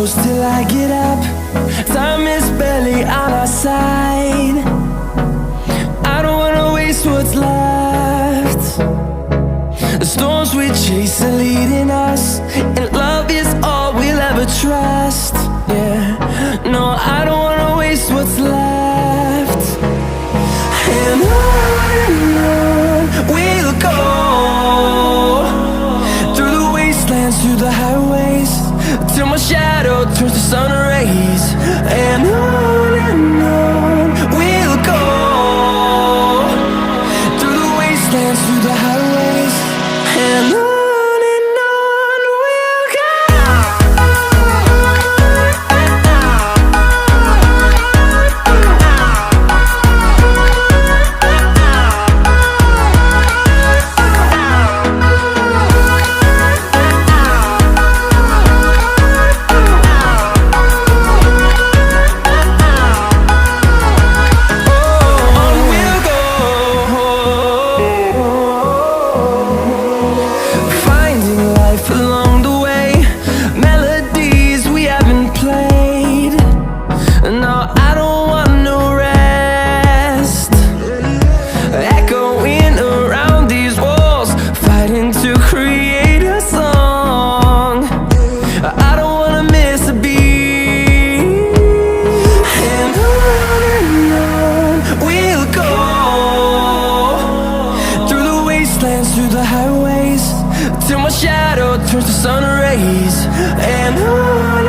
close till I get up. Time is barely on our side. I don't wanna waste what's left. The storms we chase are leading us, and love is all we'll ever trust. Yeah, no, I don't wanna waste what's left. And on we'll go, through the wastelands, through the highways, till my shadow turns to sun rays. And on we'll go, through the wastelands, through the highways, and on we'll go. Through the highways, till my shadow turns to sun rays. And on